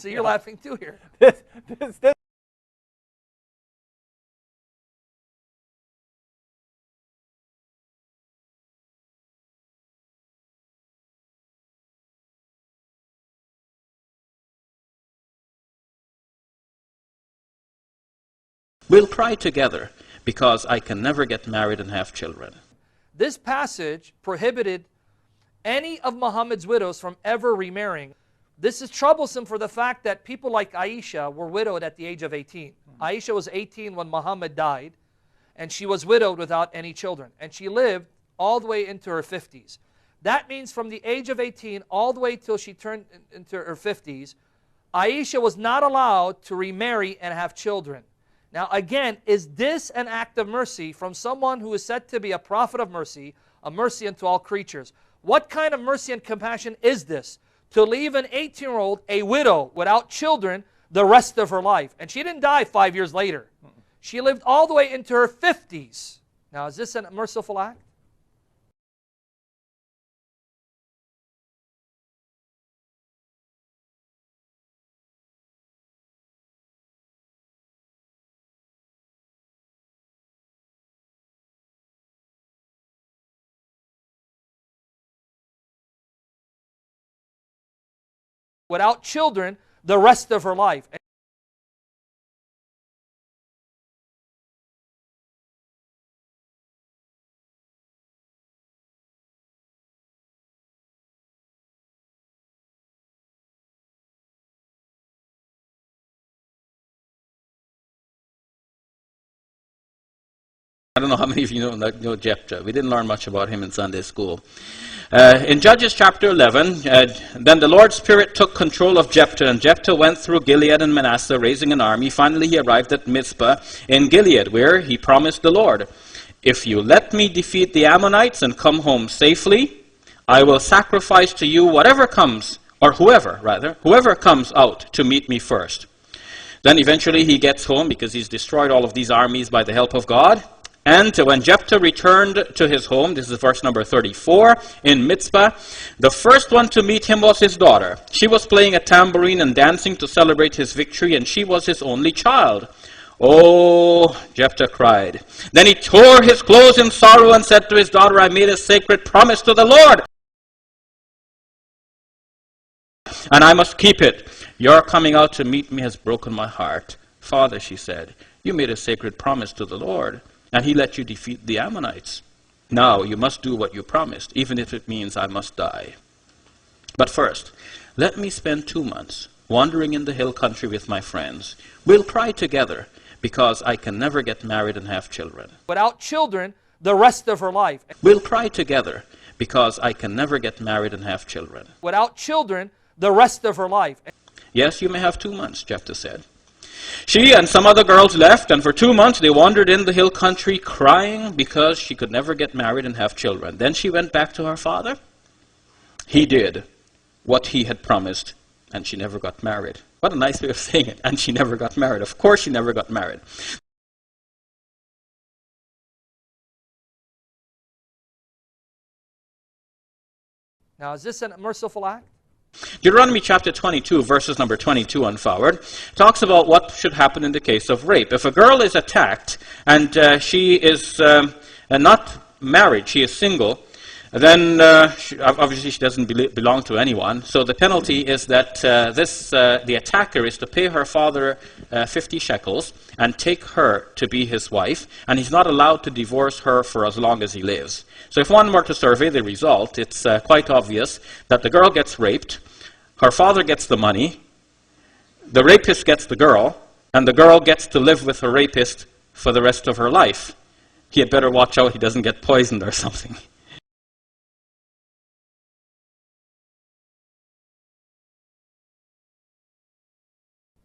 So you're laughing too here. This We'll cry together because I can never get married and have children. This passage prohibited any of Muhammad's widows from ever remarrying. This is troublesome for the fact that people like Aisha were widowed at the age of 18. Aisha was 18 when Muhammad died, and she was widowed without any children. And she lived all the way into her 50s. That means from the age of 18 all the way till she turned into her 50s, Aisha was not allowed to remarry and have children. Now again, is this an act of mercy from someone who is said to be a prophet of mercy, a mercy unto all creatures? What kind of mercy and compassion is this? To leave an 18-year-old, a widow, without children the rest of her life. And she didn't die 5 years later. She lived all the way into her 50s. Now is this a merciful act? Without children the rest of her life. I don't know how many of you know Jephthah. We didn't learn much about him in Sunday school. In Judges chapter 11, then the Lord's Spirit took control of Jephthah, and Jephthah went through Gilead and Manasseh, raising an army. Finally, he arrived at Mizpah in Gilead, where he promised the Lord, "If you let me defeat the Ammonites and come home safely, I will sacrifice to you whoever comes out to meet me first." Then eventually he gets home because he's destroyed all of these armies by the help of God. And when Jephthah returned to his home, this is verse number 34, in Mizpah, the first one to meet him was his daughter. She was playing a tambourine and dancing to celebrate his victory, and she was his only child. "Oh," Jephthah cried. Then he tore his clothes in sorrow and said to his daughter, "I made a sacred promise to the Lord, and I must keep it. Your coming out to meet me has broken my heart." "Father," she said, "you made a sacred promise to the Lord, and he let you defeat the Ammonites. Now you must do what you promised, even if it means I must die. But first, let me spend 2 months wandering in the hill country with my friends. We'll cry together because I can never get married and have children." Without children the rest of her life. We'll cry together because I can never get married and have children. Without children the rest of her life. "Yes, you may have 2 months, Jephthah said. She and some other girls left, and for 2 months they wandered in the hill country crying because she could never get married and have children. Then she went back to her father. He did what he had promised, and she never got married." What a nice way of saying it. And she never got married. Of course she never got married. Now is this a merciful act? Deuteronomy chapter 22, verses number 22 and forward, talks about what should happen in the case of rape. If a girl is attacked and she is not married, she is single, then obviously she doesn't belong to anyone. So the penalty is that the attacker is to pay her father 50 shekels and take her to be his wife, and he's not allowed to divorce her for as long as he lives. So if one were to survey the result, it's quite obvious that the girl gets raped, her father gets the money, the rapist gets the girl, and the girl gets to live with her rapist for the rest of her life. He had better watch out he doesn't get poisoned or something.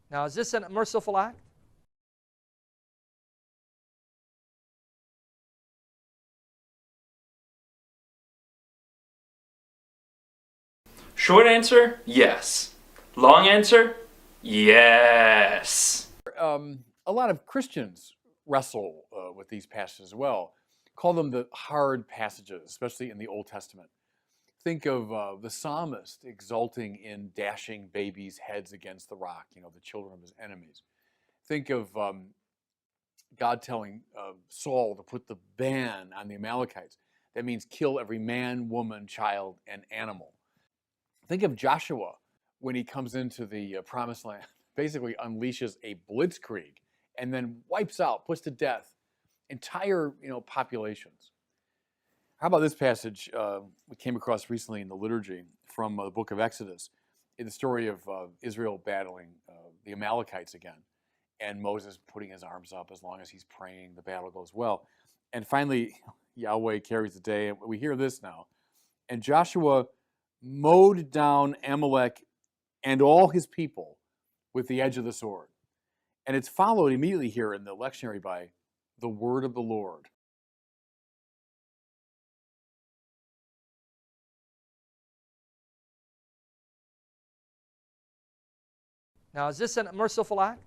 Now is this a merciful act? Short answer, yes. Long answer, yes. A lot of Christians wrestle with these passages as well. Call them the hard passages, especially in the Old Testament. Think of the psalmist exulting in dashing babies' heads against the rock, the children of his enemies. Think of God telling Saul to put the ban on the Amalekites. That means kill every man, woman, child, and animal. Think of Joshua when he comes into the promised land, basically unleashes a blitzkrieg and then wipes out, puts to death entire populations. How about this passage we came across recently in the liturgy from the book of Exodus, in the story of Israel battling the Amalekites again, and Moses putting his arms up as long as he's praying, the battle goes well. And finally, Yahweh carries the day, and we hear this now. And Joshua mowed down Amalek and all his people with the edge of the sword. And it's followed immediately here in the lectionary by the word of the Lord. Now, is this a merciful act?